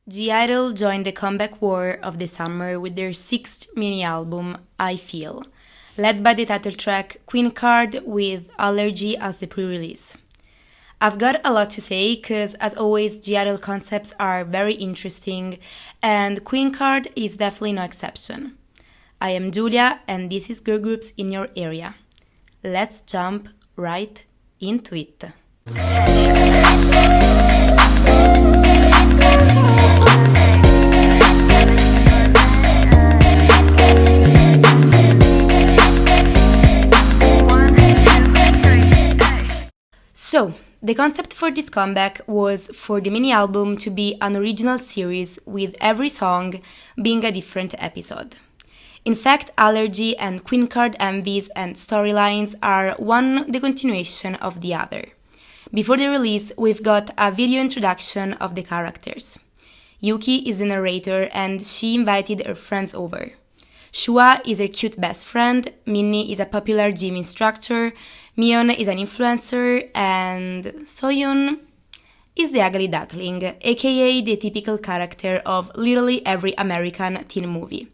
G-Idol joined the comeback war of the summer with their sixth mini-album, I Feel, led by the title track Queencard with Allergy as the pre-release. I've got a lot to say because, as always, G-Idol concepts are very interesting, and Queencard is definitely no exception. I am Giulia, and this is Girl Groups in Your Area. Let's jump right into it. So, the concept for this comeback was for the mini-album to be an original series with every song being a different episode. In fact, Allergy and Queencard MVs and storylines are one the continuation of the other. Before the release, we've got a video introduction of the characters. Yuki is the narrator and she invited her friends over. Shua is her cute best friend, Minnie is a popular gym instructor, Mion is an influencer, and Soyeon is the ugly duckling, aka the typical character of literally every American teen movie.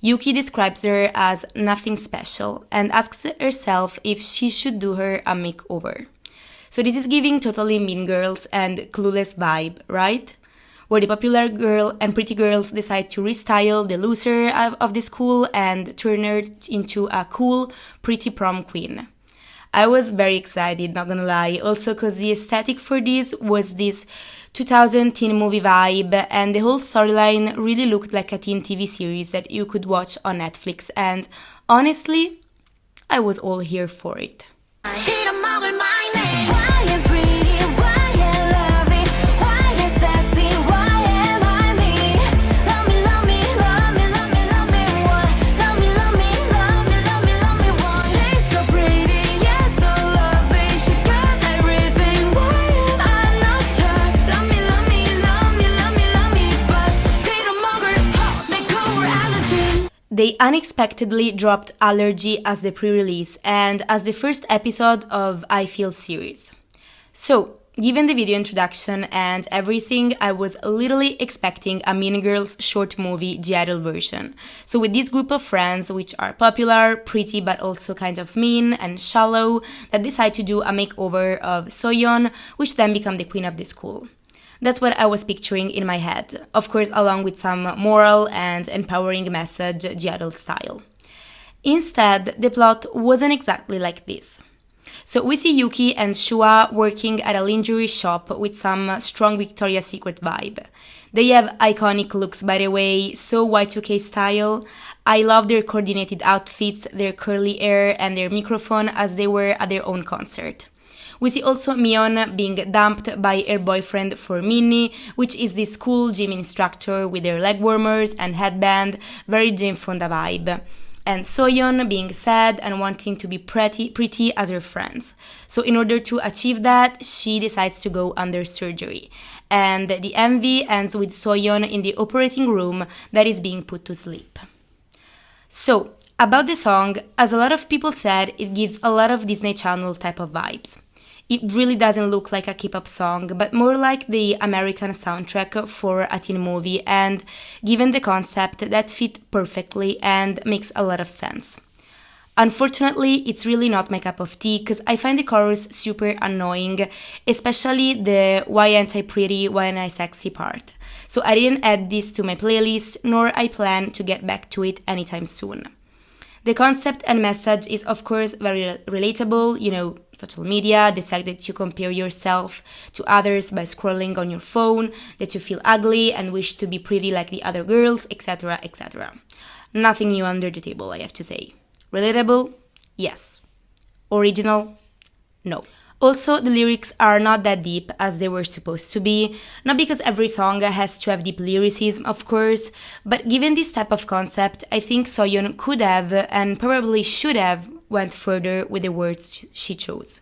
Yuki describes her as nothing special and asks herself if she should do her a makeover. So this is giving totally Mean Girls and Clueless vibe, right? Where the popular girl and pretty girls decide to restyle the loser of the school and turn her into a cool, pretty prom queen. I was very excited, not gonna lie, also because the aesthetic for this was this 2000 teen movie vibe, and the whole storyline really looked like a teen TV series that you could watch on Netflix, and honestly, I was all here for it. They unexpectedly dropped Allergy as the pre-release and as the first episode of I Feel series. So, given the video introduction and everything, I was literally expecting a Mean Girls short movie G-Idol version. So with this group of friends, which are popular, pretty but also kind of mean and shallow, that decide to do a makeover of Soyeon, which then become the queen of the school. That's what I was picturing in my head, of course along with some moral and empowering message G-Idol style. Instead, the plot wasn't exactly like this. So we see Yuki and Shua working at a lingerie shop with some strong Victoria's Secret vibe. They have iconic looks, by the way, so Y2K style. I love their coordinated outfits, their curly hair and their microphone as they were at their own concert. We see also Mion being dumped by her boyfriend for Minnie, which is this cool gym instructor with their leg warmers and headband, very Jane Fonda vibe. And Soyeon being sad and wanting to be pretty as her friends. So in order to achieve that, she decides to go under surgery. And the MV ends with Soyeon in the operating room that is being put to sleep. So, about the song, as a lot of people said, it gives a lot of Disney Channel type of vibes. It really doesn't look like a K-pop song, but more like the American soundtrack for a teen movie, and given the concept, that fit perfectly and makes a lot of sense. Unfortunately, it's really not my cup of tea because I find the chorus super annoying, especially the why ain't I pretty, why ain't I sexy part. So I didn't add this to my playlist, nor I plan to get back to it anytime soon. The concept and message is of course very relatable, social media, the fact that you compare yourself to others by scrolling on your phone, that you feel ugly and wish to be pretty like the other girls, etc, etc. Nothing new under the table, I have to say. Relatable? Yes. Original? No. Also, the lyrics are not that deep as they were supposed to be, not because every song has to have deep lyricism, of course, but given this type of concept, I think Soyeon could have, and probably should have, went further with the words she chose.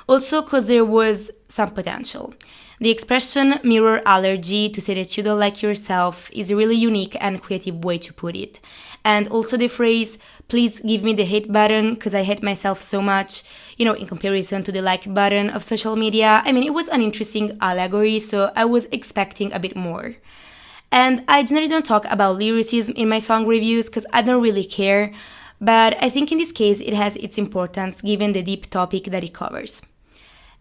Also, because there was some potential. The expression mirror allergy to say that you don't like yourself is a really unique and creative way to put it. And also the phrase, please give me the hate button because I hate myself so much, in comparison to the like button of social media. I mean, it was an interesting allegory, so I was expecting a bit more. And I generally don't talk about lyricism in my song reviews because I don't really care, but I think in this case it has its importance given the deep topic that it covers.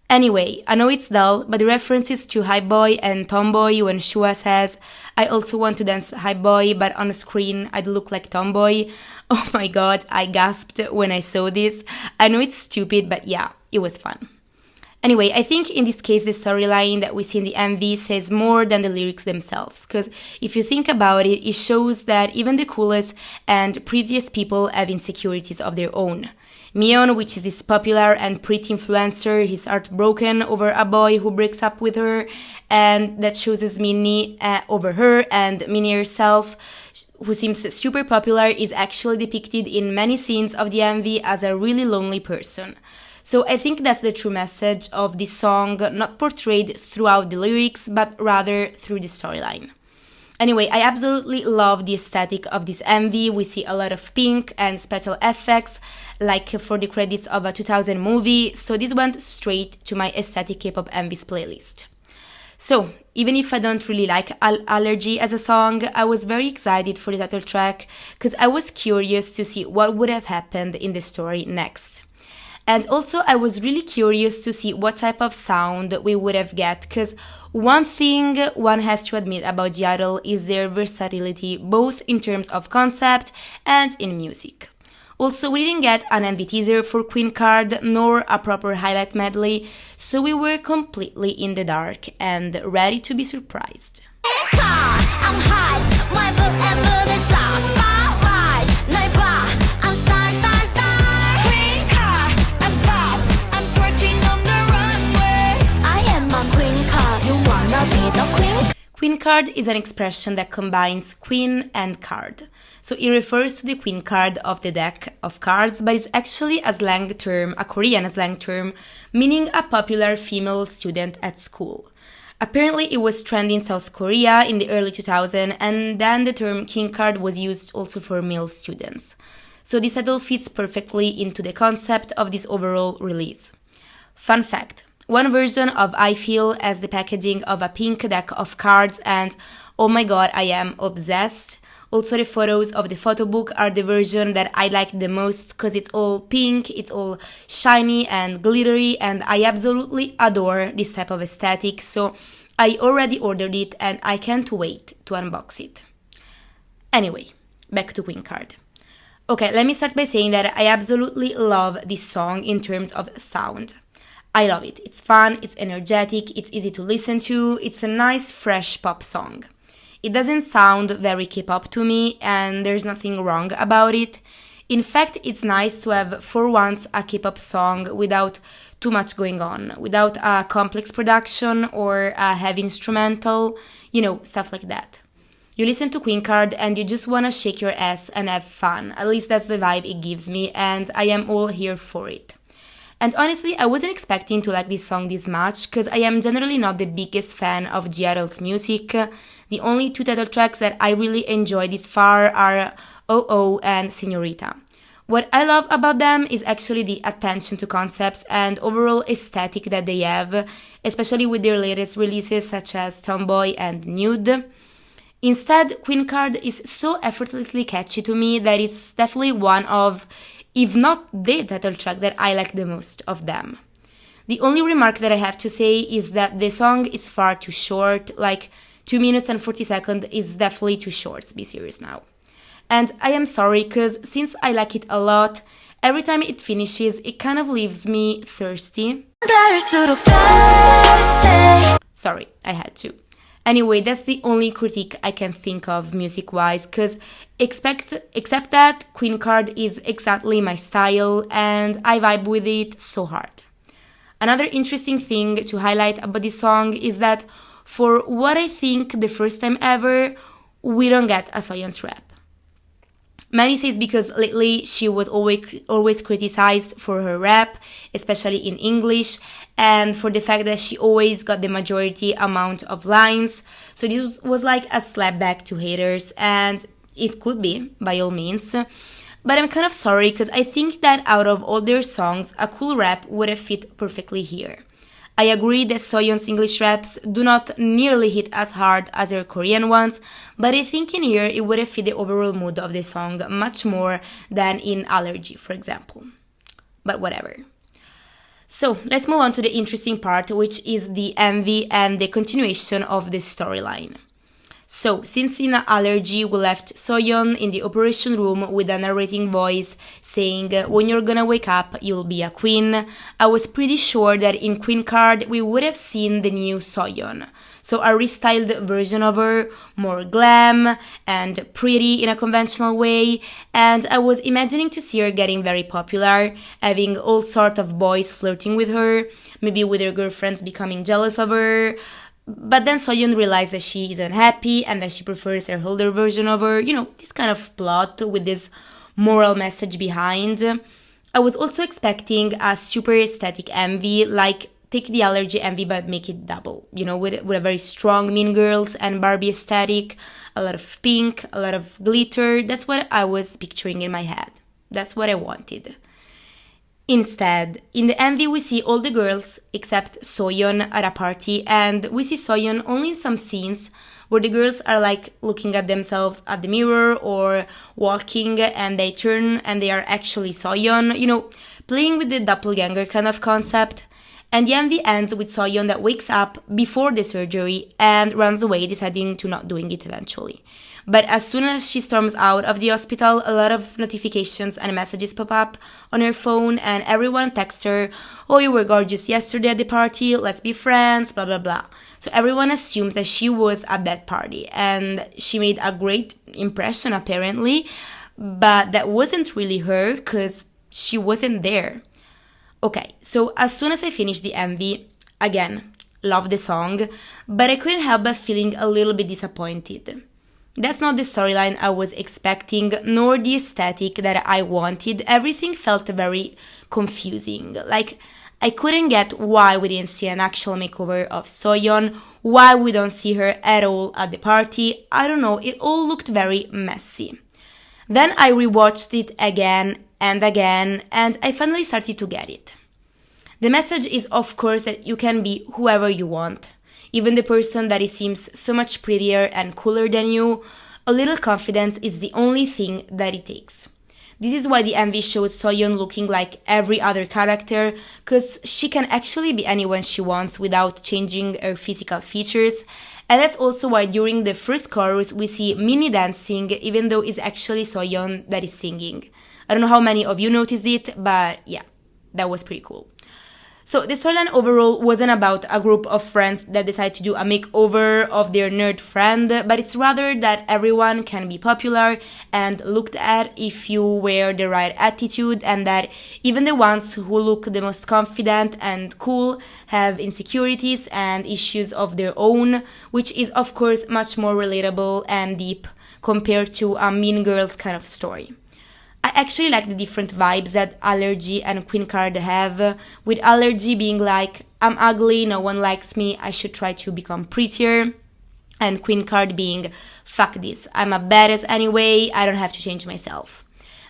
Anyway, I know it's dull, but the references to Hype Boy and Tomboy when Shua says, I also want to dance Hype Boy, but on screen I'd look like Tomboy. Oh my god, I gasped when I saw this. I know it's stupid, but yeah, it was fun. Anyway, I think in this case the storyline that we see in the MV says more than the lyrics themselves, because if you think about it, it shows that even the coolest and prettiest people have insecurities of their own. Mion, which is this popular and pretty influencer, he's heartbroken over a boy who breaks up with her, and that chooses Minnie over her, and Minnie herself, who seems super popular, is actually depicted in many scenes of the MV as a really lonely person. So I think that's the true message of this song, not portrayed throughout the lyrics, but rather through the storyline. Anyway, I absolutely love the aesthetic of this MV. We see a lot of pink and special effects, like for the credits of a 2000 movie, so this went straight to my aesthetic K-pop MVs playlist. So, even if I don't really like Allergy as a song, I was very excited for the title track, because I was curious to see what would have happened in the story next. And also, I was really curious to see what type of sound we would have get, because one thing one has to admit about G-idle is their versatility, both in terms of concept and in music. Also, we didn't get an MV teaser for Queencard, nor a proper highlight medley, so we were completely in the dark and ready to be surprised. I'm hype, my book and book is spotlight. I'm star, star, star. Queencard, I'm top, I'm twerking on the runway. I am a queencard, you wanna be the queen? Queencard is an expression that combines queen and card. So it refers to the queen card of the deck of cards, but it's actually a slang term, a Korean slang term, meaning a popular female student at school. Apparently it was trendy in South Korea in the early 2000s, and then the term king card was used also for male students. So this title fits perfectly into the concept of this overall release. Fun fact, one version of I Feel has the packaging of a pink deck of cards, and oh my god, I am obsessed. Also, the photos of the photo book are the version that I like the most because it's all pink, it's all shiny and glittery, and I absolutely adore this type of aesthetic, so I already ordered it and I can't wait to unbox it. Anyway, back to Queencard. Okay, let me start by saying that I absolutely love this song in terms of sound. I love it. It's fun, it's energetic, it's easy to listen to, it's a nice fresh pop song. It doesn't sound very K-pop to me, and there's nothing wrong about it. In fact, it's nice to have for once a K-pop song without too much going on, without a complex production or a heavy instrumental, stuff like that. You listen to Queencard and you just want to shake your ass and have fun. At least that's the vibe it gives me, and I am all here for it. And honestly, I wasn't expecting to like this song this much, because I am generally not the biggest fan of G-idle's music. The only two title tracks that I really enjoy this far are Oh Oh and Señorita. What I love about them is actually the attention to concepts and overall aesthetic that they have, especially with their latest releases such as Tomboy and Nude. Instead, Queencard is so effortlessly catchy to me that it's definitely one of, if not the title track that I like the most of them. The only remark that I have to say is that the song is far too short, like 2 minutes and 40 seconds is definitely too short, be serious now. And I am sorry, because since I like it a lot, every time it finishes, it kind of leaves me thirsty. Sorry, I had to. Anyway, that's the only critique I can think of music-wise, because except that Queencard is exactly my style, and I vibe with it so hard. Another interesting thing to highlight about this song is that for what I think the first time ever, we don't get a Soyeon's rap. Many say it's because lately she was always criticized for her rap, especially in English, and for the fact that she always got the majority amount of lines. So this was like a slap back to haters, and it could be, by all means. But I'm kind of sorry, because I think that out of all their songs, a cool rap would have fit perfectly here. I agree that Soyeon's English raps do not nearly hit as hard as her Korean ones, but I think in here it would have fit the overall mood of the song much more than in Allergy, for example. But whatever. So let's move on to the interesting part, which is the MV and the continuation of the storyline. So, since in Allergy we left Soyeon in the operation room with a narrating voice saying, when you're gonna wake up, you'll be a queen, I was pretty sure that in Queencard we would have seen the new Soyeon. So a restyled version of her, more glam and pretty in a conventional way, and I was imagining to see her getting very popular, having all sorts of boys flirting with her, maybe with her girlfriends becoming jealous of her. But then Soyeon realized that she isn't happy and that she prefers her older version of her, this kind of plot with this moral message behind. I was also expecting a super aesthetic MV, like take the Allergy MV but make it double, with a very strong Mean Girls and Barbie aesthetic, a lot of pink, a lot of glitter. That's what I was picturing in my head. That's what I wanted. Instead, in the MV we see all the girls except Soyeon at a party, and we see Soyeon only in some scenes where the girls are like looking at themselves at the mirror or walking and they turn and they are actually Soyeon, playing with the doppelganger kind of concept. And the MV ends with Soyeon that wakes up before the surgery and runs away, deciding to not doing it eventually. But as soon as she storms out of the hospital, a lot of notifications and messages pop up on her phone and everyone texts her, oh, you were gorgeous yesterday at the party, let's be friends, blah, blah, blah. So everyone assumes that she was at that party and she made a great impression apparently, but that wasn't really her because she wasn't there. Okay, so as soon as I finished the MV, again, love the song, but I couldn't help but feeling a little bit disappointed. That's not the storyline I was expecting, nor the aesthetic that I wanted. Everything felt very confusing. Like, I couldn't get why we didn't see an actual makeover of Soyeon, why we don't see her at all at the party. I don't know, it all looked very messy. Then I rewatched it again and again, and I finally started to get it. The message is, of course, that you can be whoever you want. Even the person that seems so much prettier and cooler than you, a little confidence is the only thing that it takes. This is why the MV shows Soyeon looking like every other character, because she can actually be anyone she wants without changing her physical features. And that's also why during the first chorus we see Minnie dancing, even though it's actually Soyeon that is singing. I don't know how many of you noticed it, but yeah, that was pretty cool. So the storyline overall wasn't about a group of friends that decide to do a makeover of their nerd friend, but it's rather that everyone can be popular and looked at if you wear the right attitude, and that even the ones who look the most confident and cool have insecurities and issues of their own, which is of course much more relatable and deep compared to a Mean Girls kind of story. I actually like the different vibes that Allergy and Queencard have, with Allergy being like, I'm ugly, no one likes me, I should try to become prettier, and Queencard being, fuck this, I'm a badass anyway, I don't have to change myself.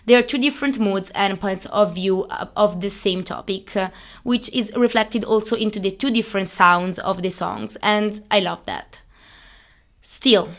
There are two different moods and points of view of the same topic, which is reflected also into the two different sounds of the songs, and I love that. Still,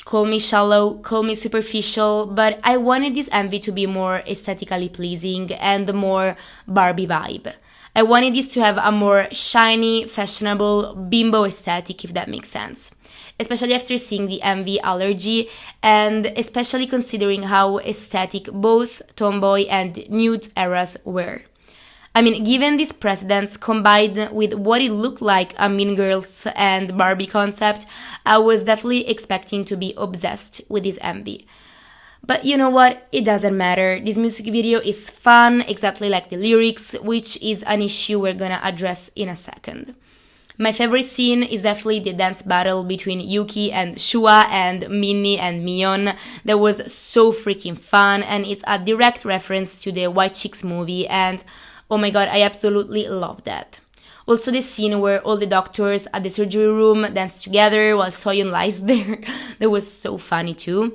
call me shallow, call me superficial, but I wanted this MV to be more aesthetically pleasing and more Barbie vibe. I wanted this to have a more shiny, fashionable, bimbo aesthetic, if that makes sense. Especially after seeing the MV Allergy, and especially considering how aesthetic both tomboy and nude eras were. I mean, given these precedents combined with what it looked like a Mean Girls and Barbie concept, I was definitely expecting to be obsessed with this MV. But you know what? It doesn't matter. This music video is fun, exactly like the lyrics, which is an issue we're gonna address in a second. My favorite scene is definitely the dance battle between Yuki and Shua and Minnie and Mion. That was so freaking fun, and it's a direct reference to the White Chicks movie, and oh my god, I absolutely love that. Also the scene where all the doctors at the surgery room dance together while Soyeon lies there. That was so funny too.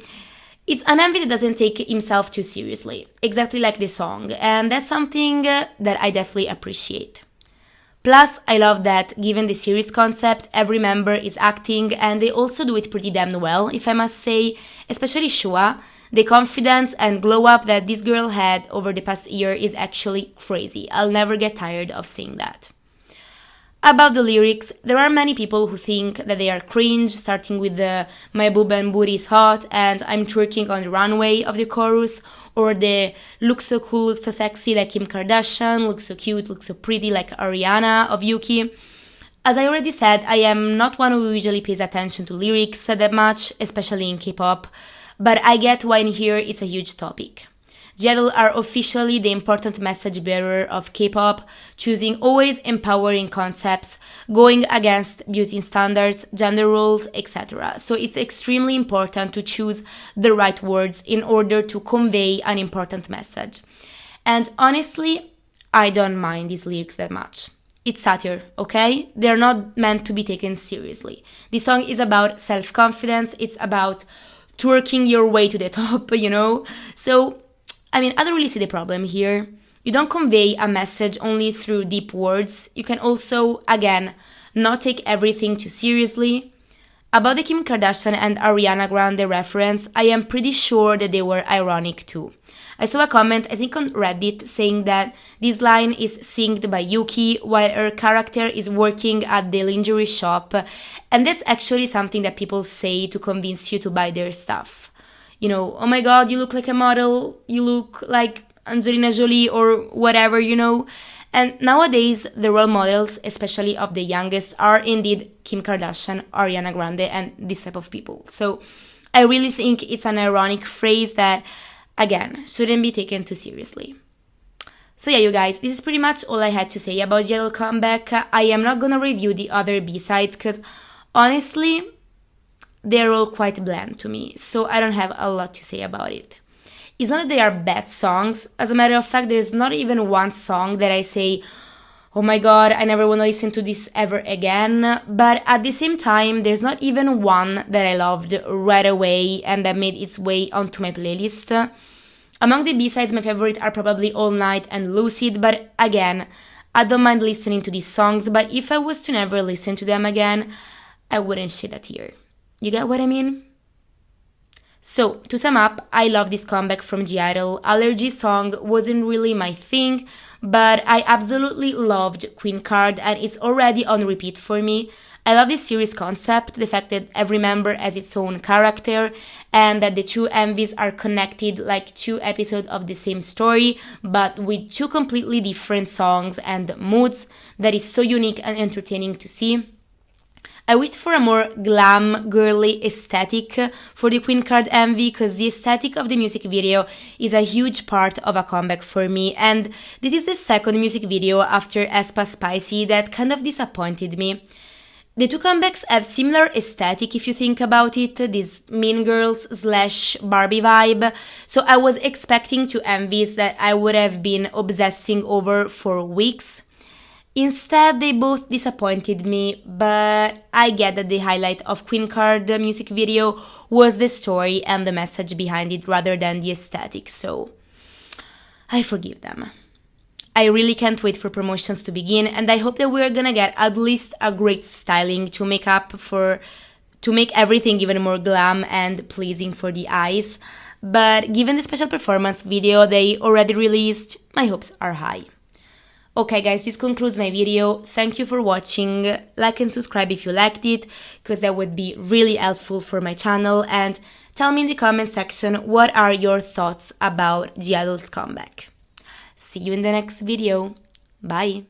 It's an MV that doesn't take himself too seriously, exactly like the song, and that's something that I definitely appreciate. Plus, I love that, given the series concept, every member is acting and they also do it pretty damn well, if I must say, especially Shua. The confidence and glow up that this girl had over the past year is actually crazy. I'll never get tired of saying that. About the lyrics, there are many people who think that they are cringe, starting with the "my boob and booty is hot" and "I'm twerking on the runway" of the chorus, or the "look so cool, look so sexy like Kim Kardashian, look so cute, look so pretty like Ariana" of Yuki. As I already said, I am not one who usually pays attention to lyrics that much, especially in K-pop, but I get why in here it's a huge topic. G-idol are officially the important message bearer of K-pop, choosing always empowering concepts, going against beauty standards, gender roles, etc. So it's extremely important to choose the right words in order to convey an important message. And honestly, I don't mind these lyrics that much. It's satire, okay? They're not meant to be taken seriously. This song is about self-confidence, it's about twerking your way to the top, So, I don't really see the problem here. You don't convey a message only through deep words. You can also, again, not take everything too seriously. About the Kim Kardashian and Ariana Grande reference, I am pretty sure that they were ironic too. I saw a comment, I think on Reddit, saying that this line is synced by Yuki while her character is working at the lingerie shop, and that's actually something that people say to convince you to buy their stuff. Oh my god, you look like a model, you look like Angelina Jolie or whatever, And nowadays, the role models, especially of the youngest, are indeed Kim Kardashian, Ariana Grande, and this type of people. So I really think it's an ironic phrase that, again, shouldn't be taken too seriously. So yeah, you guys, this is pretty much all I had to say about G-idol comeback. I am not gonna review the other B-sides because, honestly, they're all quite bland to me, so I don't have a lot to say about it. It's not that they are bad songs. As a matter of fact, there's not even one song that I say, oh my god, I never want to listen to this ever again. But at the same time, there's not even one that I loved right away and that made its way onto my playlist. Among the B-sides, my favorite are probably All Night and Lucid, but again, I don't mind listening to these songs, but if I was to never listen to them again, I wouldn't shed a tear. You get what I mean? So, to sum up, I love this comeback from G-idol. Allergy song wasn't really my thing, but I absolutely loved Queencard and it's already on repeat for me. I love this series concept, the fact that every member has its own character and that the two MVs are connected like two episodes of the same story, but with two completely different songs and moods that is so unique and entertaining to see. I wished for a more glam, girly aesthetic for the Queencard MV because the aesthetic of the music video is a huge part of a comeback for me, and this is the second music video after Aespa Spicy that kind of disappointed me. The two comebacks have similar aesthetic if you think about it, this Mean Girls / Barbie vibe, so I was expecting two MVs that I would have been obsessing over for weeks. Instead, they both disappointed me, but I get that the highlight of Queencard music video was the story and the message behind it rather than the aesthetic, so I forgive them. I really can't wait for promotions to begin, and I hope that we're gonna get at least a great styling to make everything even more glam and pleasing for the eyes. But given the special performance video they already released, my hopes are high. Okay guys, this concludes my video. Thank you for watching. Like and subscribe if you liked it, because that would be really helpful for my channel. And tell me in the comment section what are your thoughts about G-idol's comeback. See you in the next video. Bye!